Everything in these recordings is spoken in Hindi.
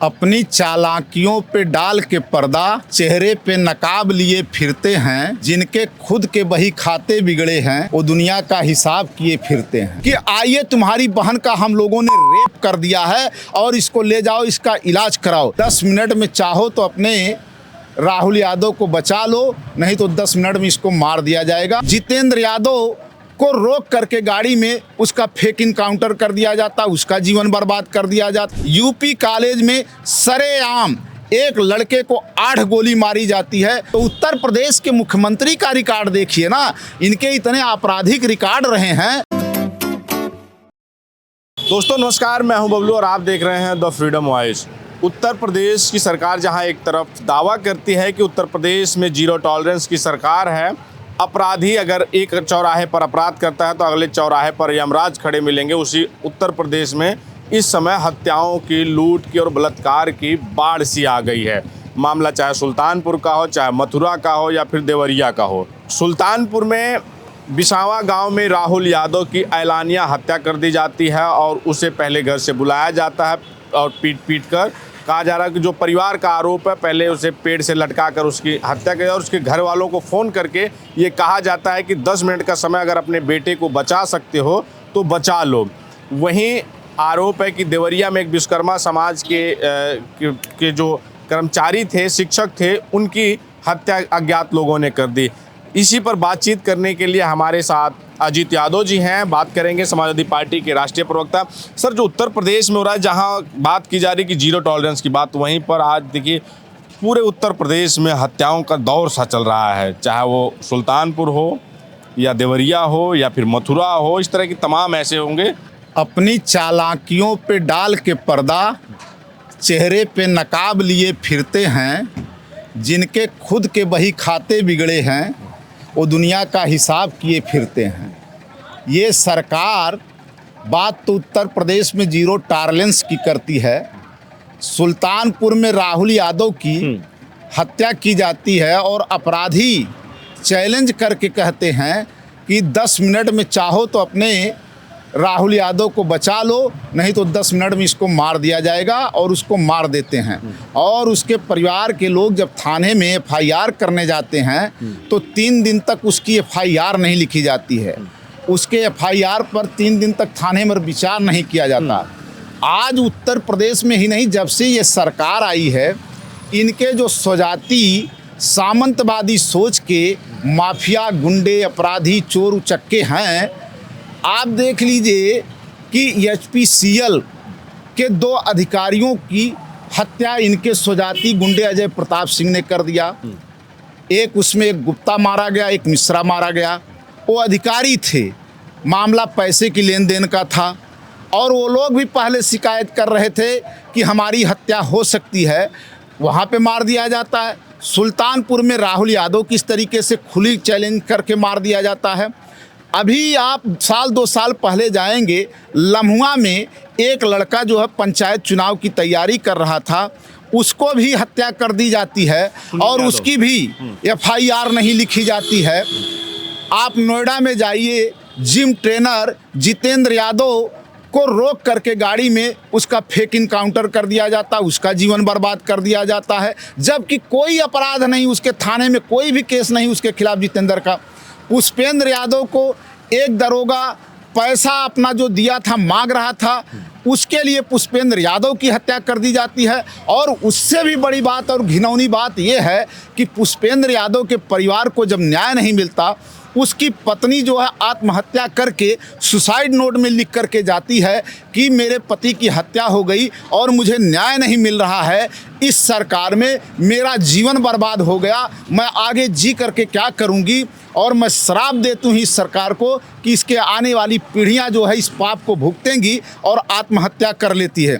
अपनी चालाकियों पे डाल के पर्दा चेहरे पे नकाब लिए फिरते हैं। जिनके खुद के बही खाते बिगड़े हैं वो दुनिया का हिसाब किए फिरते हैं। कि आइए तुम्हारी बहन का हम लोगों ने रेप कर दिया है और इसको ले जाओ, इसका इलाज कराओ। 10 मिनट में चाहो तो अपने राहुल यादव को बचा लो, नहीं तो 10 मिनट में इसको मार दिया जाएगा। जितेंद्र यादव को रोक करके गाड़ी में उसका फेक इनकाउंटर कर दिया जाता, उसका जीवन बर्बाद कर दिया जाता। यूपी कॉलेज में सरेआम एक लड़के को 8 गोली मारी जाती है। तो उत्तर प्रदेश के मुख्यमंत्री का रिकॉर्ड देखिए ना, इनके इतने आपराधिक रिकॉर्ड रहे हैं। दोस्तों नमस्कार, मैं हूं बबलू और आप देख रहे हैं the freedom voice. Uttar Pradesh की सरकार जहां एक तरफ दावा करती है कि उत्तर प्रदेश में जीरो टॉलरेंस की सरकार है, अपराधी अगर एक चौराहे पर अपराध करता है तो अगले चौराहे पर यमराज खड़े मिलेंगे, उसी उत्तर प्रदेश में इस समय हत्याओं की, लूट की और बलात्कार की बाढ़ सी आ गई है। मामला चाहे सुल्तानपुर का हो, चाहे मथुरा का हो या फिर देवरिया का हो। सुल्तानपुर में बिसावा गांव में राहुल यादव की ऐलानिया हत्या कर दी जाती है और उसे पहले घर से बुलाया जाता है और पीट कर कहा जा रहा है कि जो परिवार का आरोप है, पहले उसे पेड़ से लटका कर उसकी हत्या की और उसके घर वालों को फ़ोन करके ये कहा जाता है कि 10 मिनट का समय अगर अपने बेटे को बचा सकते हो तो बचा लो। वहीं आरोप है कि देवरिया में एक विश्वकर्मा समाज के जो कर्मचारी थे, शिक्षक थे, उनकी हत्या अज्ञात लोगों ने कर दी। इसी पर बातचीत करने के लिए हमारे साथ अजीत यादव जी हैं। बात करेंगे समाजवादी पार्टी के राष्ट्रीय प्रवक्ता। सर, जो उत्तर प्रदेश में हो रहा है, जहां बात की जा रही कि जीरो टॉलरेंस की बात, वहीं पर आज देखिए पूरे उत्तर प्रदेश में हत्याओं का दौर सा चल रहा है। चाहे वो सुल्तानपुर हो या देवरिया हो या फिर मथुरा हो, इस तरह की तमाम ऐसे होंगे। अपनी चालाकियों पे डाल के पर्दा चेहरे पे नकाब लिए फिरते हैं। जिनके खुद के बही खाते बिगड़े हैं वो दुनिया का हिसाब किए फिरते हैं। ये सरकार बात तो उत्तर प्रदेश में जीरो टॉलरेंस की करती है। सुल्तानपुर में राहुल यादव की हत्या की जाती है और अपराधी चैलेंज करके कहते हैं कि 10 मिनट में चाहो तो अपने राहुल यादव को बचा लो, नहीं तो 10 मिनट में इसको मार दिया जाएगा और उसको मार देते हैं। और उसके परिवार के लोग जब थाने में FIR करने जाते हैं तो 3 दिन तक उसकी FIR नहीं लिखी जाती है। उसके FIR पर 3 दिन तक थाने में विचार नहीं किया जाता। आज उत्तर प्रदेश में ही नहीं, जब से ये सरकार आई है, इनके जो स्वजाती सामंतवादी सोच के माफिया, गुंडे, अपराधी, चोर उचक्के हैं, आप देख लीजिए कि HPCL के 2 अधिकारियों की हत्या इनके स्वजाती गुंडे अजय प्रताप सिंह ने कर दिया। एक उसमें एक गुप्ता मारा गया, एक मिश्रा मारा गया। वो अधिकारी थे, मामला पैसे की लेन देन का था और वो लोग भी पहले शिकायत कर रहे थे कि हमारी हत्या हो सकती है, वहाँ पे मार दिया जाता है। सुल्तानपुर में राहुल यादव किस तरीके से खुली चैलेंज करके मार दिया जाता है। अभी आप 1-2 साल पहले जाएंगे, लम्हुआ में एक लड़का जो है पंचायत चुनाव की तैयारी कर रहा था, उसको भी हत्या कर दी जाती है और उसकी भी FIR नहीं लिखी जाती है। आप नोएडा में जाइए, जिम ट्रेनर जितेंद्र यादव को रोक करके गाड़ी में उसका फेक इनकाउंटर कर दिया जाता, उसका जीवन बर्बाद कर दिया जाता है, जबकि कोई अपराध नहीं, उसके थाने में कोई भी केस नहीं उसके खिलाफ जितेंद्र का। पुष्पेंद्र यादव को एक दरोगा पैसा अपना जो दिया था, मांग रहा था, उसके लिए पुष्पेंद्र यादव की हत्या कर दी जाती है। और उससे भी बड़ी बात और घिनौनी बात यह है कि पुष्पेंद्र यादव के परिवार को जब न्याय नहीं मिलता, उसकी पत्नी जो है आत्महत्या करके सुसाइड नोट में लिख करके जाती है कि मेरे पति की हत्या हो गई और मुझे न्याय नहीं मिल रहा है, इस सरकार में मेरा जीवन बर्बाद हो गया, मैं आगे जी करके क्या करूंगी। और मैं श्राप देती हूँ इस सरकार को कि इसके आने वाली पीढ़ियाँ जो है इस पाप को भुगतेंगी और आत्महत्या कर लेती है।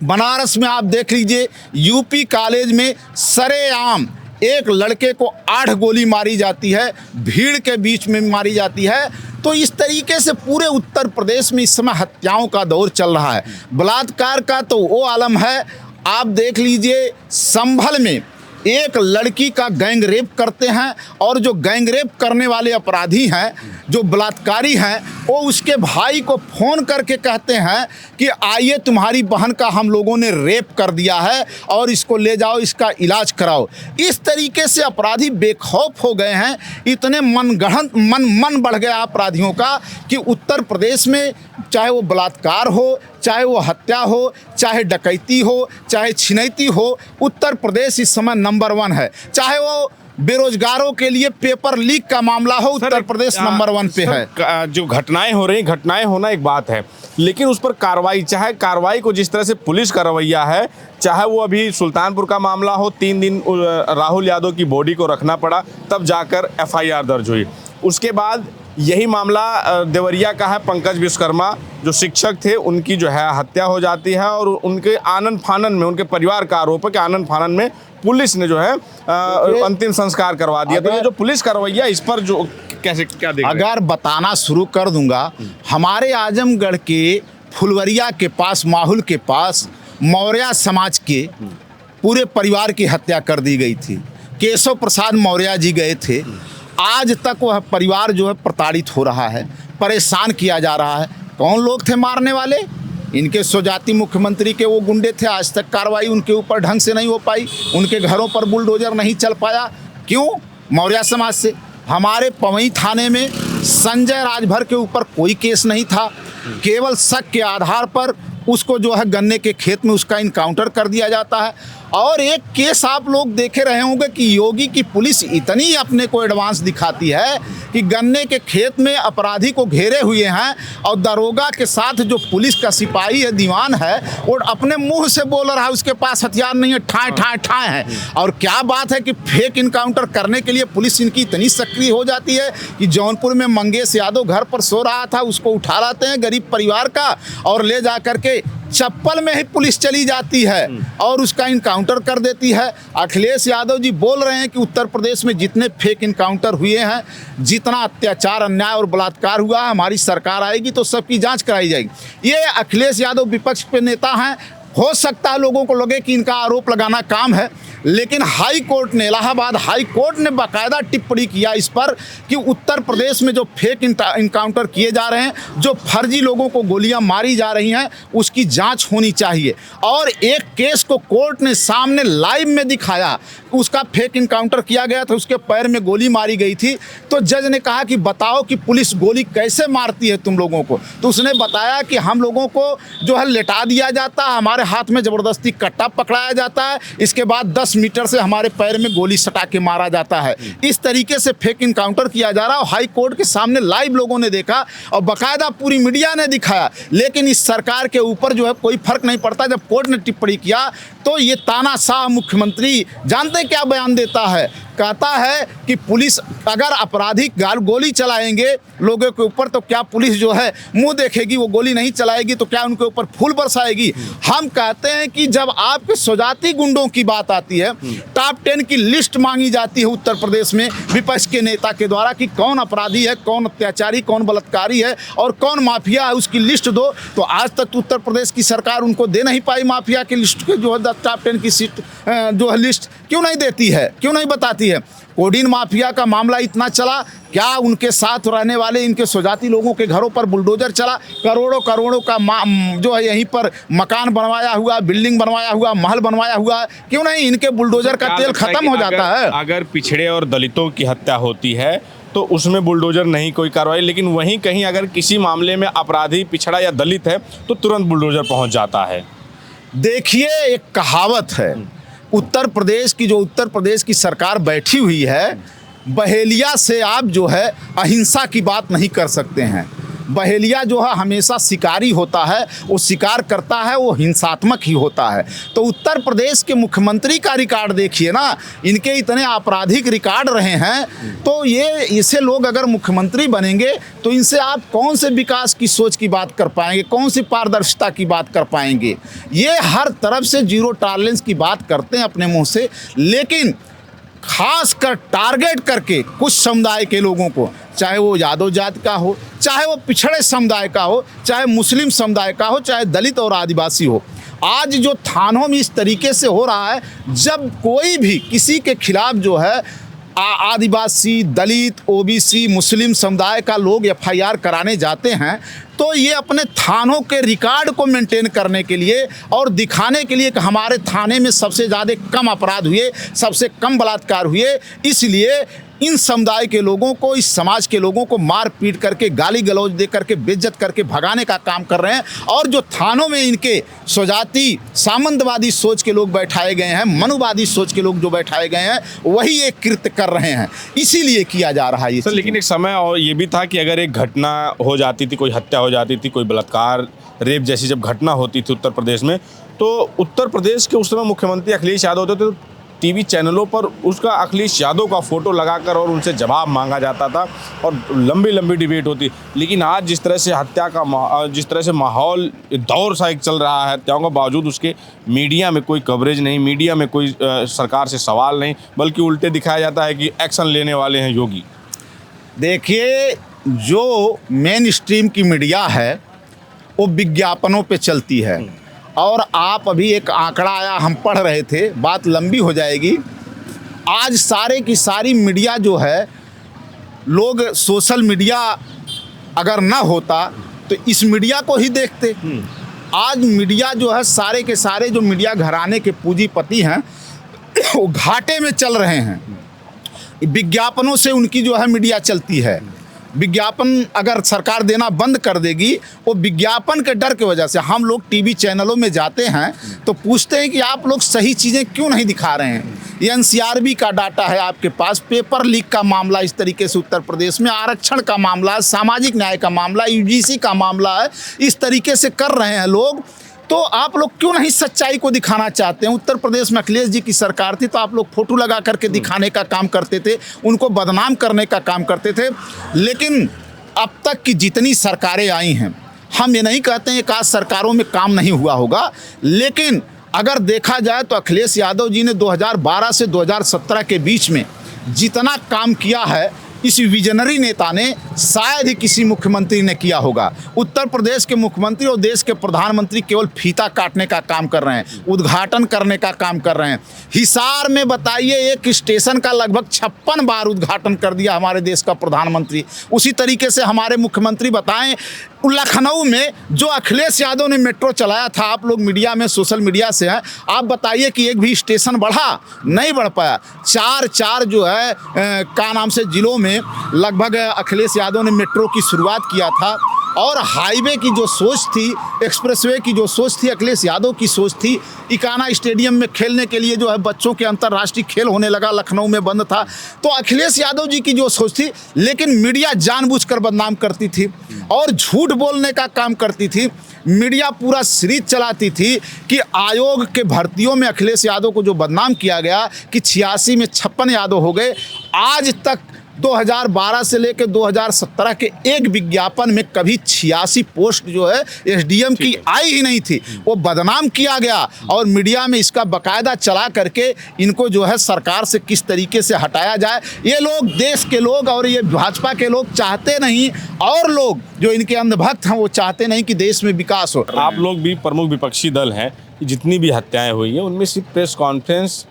बनारस में आप देख लीजिए, यूपी कॉलेज में सरेआम एक लड़के को 8 गोली मारी जाती है, भीड़ के बीच में मारी जाती है। तो इस तरीके से पूरे उत्तर प्रदेश में इस समय हत्याओं का दौर चल रहा है। बलात्कार का तो वो आलम है, आप देख लीजिए संभल में एक लड़की का गैंग रेप करते हैं और जो गैंग रेप करने वाले अपराधी हैं, जो बलात्कारी हैं, वो उसके भाई को फ़ोन करके कहते हैं कि आइए तुम्हारी बहन का हम लोगों ने रेप कर दिया है और इसको ले जाओ, इसका इलाज कराओ। इस तरीके से अपराधी बेखौफ हो गए हैं, इतने मन बढ़ गया अपराधियों का कि उत्तर प्रदेश में चाहे वो बलात्कार हो, चाहे वो हत्या हो, चाहे डकैती हो, चाहे छिनैती हो, उत्तर प्रदेश इस समय नंबर 1 है। चाहे वो बेरोजगारों के लिए पेपर लीक का मामला हो, उत्तर प्रदेश नंबर 1 पे है। जो घटनाएं हो रही, घटनाएं होना एक बात है, लेकिन उस पर कार्रवाई, चाहे कार्रवाई को जिस तरह से पुलिस का रवैया है, चाहे वो अभी सुल्तानपुर का मामला हो, 3 दिन राहुल यादव की बॉडी को रखना पड़ा, तब जाकर FIR दर्ज हुई। उसके बाद यही मामला देवरिया का है, पंकज विश्वकर्मा जो शिक्षक थे, उनकी जो है हत्या हो जाती है और उनके आनन फानन में, उनके परिवार का आरोप है कि आनन फानन में पुलिस ने जो है अंतिम संस्कार करवा दिया। तो ये जो पुलिस का रवैया, इस पर जो कैसे क्या देख रहे हैं? अगर बताना शुरू कर दूंगा, हमारे आजमगढ़ के फुलवरिया के पास, माहुल के पास मौर्य समाज के पूरे परिवार की हत्या कर दी गई थी। केशव प्रसाद मौर्य जी गए थे। आज तक वह परिवार जो है प्रताड़ित हो रहा है, परेशान किया जा रहा है। कौन लोग थे मारने वाले? इनके स्वजाति मुख्यमंत्री के वो गुंडे थे। आज तक कार्रवाई उनके ऊपर ढंग से नहीं हो पाई, उनके घरों पर बुलडोजर नहीं चल पाया। क्यों? मौर्य समाज से। हमारे पवई थाने में संजय राजभर के ऊपर कोई केस नहीं था, केवल शक के आधार पर उसको जो है गन्ने के खेत में उसका इनकाउंटर कर दिया जाता है। और एक केस आप लोग देखे रहे होंगे कि योगी की पुलिस इतनी अपने को एडवांस दिखाती है कि गन्ने के खेत में अपराधी को घेरे हुए हैं और दरोगा के साथ जो पुलिस का सिपाही है, दीवान है, वो अपने मुंह से बोल रहा है उसके पास हथियार नहीं है, ठाए ठाए ठाए है। और क्या बात है कि फेक इनकाउंटर करने के लिए पुलिस इनकी इतनी सक्रिय हो जाती है कि जौनपुर में मंगेश यादव घर पर सो रहा था, उसको उठा लाते हैं गरीब परिवार का और ले जा करके चप्पल में ही पुलिस चली जाती है और उसका इनकाउंटर कर देती है। अखिलेश यादव जी बोल रहे हैं कि उत्तर प्रदेश में जितने फेक इनकाउंटर हुए हैं, जितना अत्याचार, अन्याय और बलात्कार हुआ है, हमारी सरकार आएगी तो सबकी जांच कराई जाएगी। ये अखिलेश यादव विपक्ष के नेता हैं। हो सकता है लोगों को लगे कि इनका आरोप लगाना काम है, लेकिन हाई कोर्ट ने, इलाहाबाद हाई कोर्ट ने बाकायदा टिप्पणी किया इस पर कि उत्तर प्रदेश में जो फेक इनकाउंटर किए जा रहे हैं, जो फर्जी लोगों को गोलियां मारी जा रही हैं, उसकी जांच होनी चाहिए। और एक केस को कोर्ट ने सामने लाइव में दिखाया, उसका फेक इनकाउंटर किया गया था, उसके पैर में गोली मारी गई थी। तो जज ने कहा कि बताओ कि पुलिस गोली कैसे मारती है तुम लोगों को। तो उसने बताया कि हम लोगों को जो है लेटा दिया जाता है, हमारे हाथ में ज़बरदस्ती कट्टा पकड़ाया जाता है, इसके बाद 10 मीटर से हमारे पैर में गोली सटा के मारा जाता है। इस तरीके से फेक इनकाउंटर किया जा रहा है। हाई कोर्ट के सामने लाइव लोगों ने देखा और बाकायदा पूरी मीडिया ने दिखाया, लेकिन इस सरकार के ऊपर जो है कोई फर्क नहीं पड़ता। जब कोर्ट ने टिप्पणी किया तो ये तानाशाह मुख्यमंत्री जानते क्या बयान देता है? कहता है कि पुलिस अगर आपराधिक गोली चलाएंगे लोगों के ऊपर तो क्या पुलिस जो है मुंह देखेगी? वो गोली नहीं चलाएगी तो क्या उनके ऊपर फूल बरसाएगी? हम कहते हैं कि जब आपके स्वजाति गुंडों की बात आती है, टॉप 10 की लिस्ट मांगी जाती है उत्तर प्रदेश में विपक्ष के नेता के द्वारा कि कौन अपराधी है, कौन अत्याचारी, कौन बलात्कारी है और कौन माफिया है, उसकी लिस्ट दो। तो आज तक उत्तर प्रदेश की सरकार उनको दे नहीं पाई माफिया की लिस्ट के जो है टॉप 10 की सीट जो है लिस्ट क्यों नहीं देती है, क्यों नहीं बताती है? कोडीन माफिया का मामला इतना चला, क्या उनके साथ रहने वाले इनके स्वजाति लोगों के घरों पर बुलडोजर चला? करोड़ों करोड़ों का जो है यहीं पर मकान बनवाया हुआ, बिल्डिंग बनवाया हुआ, महल बनवाया हुआ, क्यों नहीं इनके बुलडोजर का तेल खत्म हो जाता है? अगर पिछड़े और दलितों की हत्या होती है तो उसमें बुलडोजर नहीं कोई कार्रवाई, लेकिन वहीं कहीं अगर किसी मामले में अपराधी पिछड़ा या दलित है तो तुरंत बुलडोजर पहुंच जाता है। देखिए, एक कहावत है उत्तर प्रदेश की सरकार बैठी हुई है, बहेलिया से आप जो है अहिंसा की बात नहीं कर सकते हैं। बहेलिया जो है हमेशा शिकारी होता है, वो शिकार करता है, वो हिंसात्मक ही होता है। तो उत्तर प्रदेश के मुख्यमंत्री का रिकॉर्ड देखिए ना, इनके इतने आपराधिक रिकॉर्ड रहे हैं, तो ये इसे लोग अगर मुख्यमंत्री बनेंगे तो इनसे आप कौन से विकास की सोच की बात कर पाएंगे, कौन सी पारदर्शिता की बात कर पाएंगे? ये हर तरफ से जीरो टॉलरेंस की बात करते हैं अपने मुँह से, लेकिन खासकर टारगेट करके कुछ समुदाय के लोगों को, चाहे वो यादव जाति का हो, चाहे वो पिछड़े समुदाय का हो, चाहे मुस्लिम समुदाय का हो, चाहे दलित और आदिवासी हो। आज जो थानों में इस तरीके से हो रहा है, जब कोई भी किसी के खिलाफ जो है आदिवासी, दलित, ओबीसी, मुस्लिम समुदाय का लोग एफआईआर कराने जाते हैं तो ये अपने थानों के रिकॉर्ड को मेंटेन करने के लिए और दिखाने के लिए कि हमारे थाने में सबसे ज़्यादा कम अपराध हुए, सबसे कम बलात्कार हुए, इसलिए इन समुदाय के लोगों को, इस समाज के लोगों को मार पीट करके, गाली गलौज दे करके, बेइज्जत करके भगाने का काम कर रहे हैं। और जो थानों में इनके स्वजाति, सामंतवादी सोच के लोग बैठाए गए हैं, मनुवादी सोच के लोग जो बैठाए गए हैं, वही एक कृत्य कर रहे हैं, इसीलिए किया जा रहा है ये सर। लेकिन एक समय और ये भी था कि अगर एक घटना हो जाती थी, कोई हत्या हो जाती थी, कोई बलात्कार, रेप जैसी जब घटना होती थी उत्तर प्रदेश में, तो उत्तर प्रदेश के उस समय मुख्यमंत्री अखिलेश यादव होते थे, तो टीवी चैनलों पर उसका अखिलेश यादव का फोटो लगाकर और उनसे जवाब मांगा जाता था और लंबी लंबी डिबेट होती। लेकिन आज जिस तरह से हत्या का जिस तरह से माहौल दौर सा एक चल रहा है हत्याओं के बावजूद, उसके मीडिया में कोई कवरेज नहीं, मीडिया में कोई सरकार से सवाल नहीं, बल्कि उल्टे दिखाया जाता है कि एक्शन लेने वाले हैं योगी। देखिए, जो मेन स्ट्रीम की मीडिया है वो विज्ञापनों पे चलती है। और आप अभी एक आंकड़ा आया, हम पढ़ रहे थे, बात लंबी हो जाएगी। आज सारे की सारी मीडिया जो है, लोग सोशल मीडिया अगर ना होता तो इस मीडिया को ही देखते। आज मीडिया जो है, सारे के सारे जो मीडिया घराने के पूंजीपति हैं वो घाटे में चल रहे हैं। विज्ञापनों से उनकी जो है मीडिया चलती है। विज्ञापन अगर सरकार देना बंद कर देगी, वो विज्ञापन के डर की वजह से हम लोग टीवी चैनलों में जाते हैं तो पूछते हैं कि आप लोग सही चीज़ें क्यों नहीं दिखा रहे हैं। ये एनसीआरबी का डाटा है आपके पास, पेपर लीक का मामला इस तरीके से उत्तर प्रदेश में, आरक्षण का मामला, सामाजिक न्याय का मामला, यूजीसी का मामला है, इस तरीके से कर रहे हैं लोग। तो आप लोग क्यों नहीं सच्चाई को दिखाना चाहते हैं। उत्तर प्रदेश में अखिलेश जी की सरकार थी तो आप लोग फोटो लगा करके दिखाने का काम करते थे, उनको बदनाम करने का काम करते थे। लेकिन अब तक की जितनी सरकारें आई हैं, हम ये नहीं कहते हैं कि आज सरकारों में काम नहीं हुआ होगा, लेकिन अगर देखा जाए तो अखिलेश यादव जी ने 2012 से 2017 के बीच में जितना काम किया है, इस विजनरी नेता ने शायद ही किसी मुख्यमंत्री ने किया होगा। उत्तर प्रदेश के मुख्यमंत्री और देश के प्रधानमंत्री केवल फीता काटने का काम कर रहे हैं, उद्घाटन करने का काम कर रहे हैं। हिसार में बताइए, एक स्टेशन का लगभग 56 बार उद्घाटन कर दिया हमारे देश का प्रधानमंत्री। उसी तरीके से हमारे मुख्यमंत्री बताएं, लखनऊ में जो अखिलेश यादव ने मेट्रो चलाया था, आप लोग मीडिया में, सोशल मीडिया से हैं, आप बताइए कि एक भी स्टेशन बढ़ा? नहीं बढ़ पाया। चार जो है का नाम से जिलों में लगभग अखिलेश यादव ने मेट्रो की शुरुआत किया था। और हाईवे की जो सोच थी, एक्सप्रेसवे की जो सोच थी, अखिलेश यादव की सोच थी। इकाना स्टेडियम में खेलने के लिए जो है बच्चों के अंतर्राष्ट्रीय खेल होने लगा, लखनऊ में बंद था। तो अखिलेश यादव जी की जो सोच थी, लेकिन मीडिया जानबूझकर बदनाम करती थी और झूठ बोलने का काम करती थी। मीडिया पूरा सीरीज चलाती थी कि आयोग के भर्तियों में अखिलेश यादव को जो बदनाम किया गया कि 86 में 56 यादव हो गए। आज तक 2012 से लेकर 2017 के एक विज्ञापन में कभी 86 पोस्ट जो है एसडीएम की आई ही नहीं थी। वो बदनाम किया गया और मीडिया में इसका बकायदा चला करके इनको जो है सरकार से किस तरीके से हटाया जाए, ये लोग, देश के लोग और ये भाजपा के लोग चाहते नहीं, और लोग जो इनके अंधभक्त हैं वो चाहते नहीं कि देश में विकास हो। आप लोग भी प्रमुख विपक्षी दल हैं, जितनी भी हत्याएं हुई हैं उनमें सिर्फ प्रेस कॉन्फ्रेंस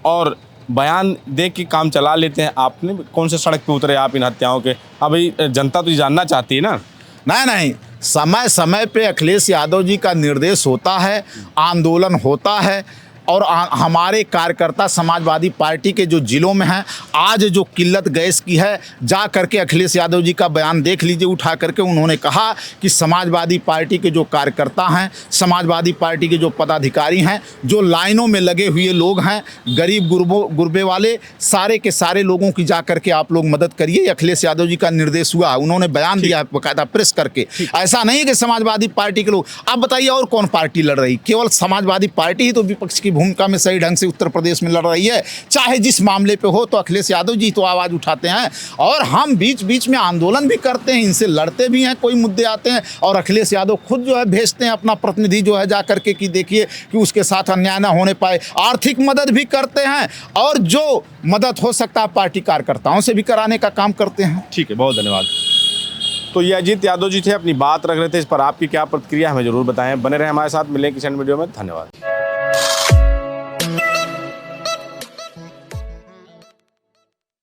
और बयान दे के काम चला लेते हैं। आपने कौन से सड़क पे उतरे आप इन हत्याओं के? अभी जनता तो जानना चाहती है ना। नहीं, समय समय पे अखिलेश यादव जी का निर्देश होता है, आंदोलन होता है, और हमारे कार्यकर्ता समाजवादी पार्टी के जो ज़िलों में हैं, आज जो किल्लत गैस की है, जा करके अखिलेश यादव जी का बयान देख लीजिए उठा करके। उन्होंने कहा कि समाजवादी पार्टी के जो कार्यकर्ता हैं, समाजवादी पार्टी के जो पदाधिकारी हैं, जो लाइनों में लगे हुए लोग हैं, गरीब गुरबे वाले, सारे के सारे लोगों की जा करके आप लोग मदद करिए। अखिलेश यादव जी का निर्देश हुआ, उन्होंने बयान दिया है बाकायदा प्रेस करके। ऐसा नहीं कि समाजवादी पार्टी के लोग। आप बताइए और कौन पार्टी लड़ रही? केवल समाजवादी पार्टी ही तो विपक्ष की भूमिका में सही ढंग से उत्तर प्रदेश में लड़ रही है। चाहे जिस मामले पे हो, तो अखिलेश यादव जी तो आवाज़ उठाते हैं और हम बीच बीच में आंदोलन भी करते हैं, इनसे लड़ते भी हैं। कोई मुद्दे आते हैं और अखिलेश यादव खुद जो है भेजते हैं अपना प्रतिनिधि जो है जा करके कि देखिए कि उसके साथ अन्याय न होने पाए। आर्थिक मदद भी करते हैं और जो मदद हो सकता है पार्टी कार्यकर्ताओं से भी कराने का काम करते हैं। ठीक है, बहुत धन्यवाद। तो ये अजीत यादव जी थे, अपनी बात रख रहे थे। इस पर आपकी क्या प्रतिक्रिया हमें जरूर बताएं। बने रहें हमारे साथ, मिलें किसी अन्य वीडियो में। धन्यवाद।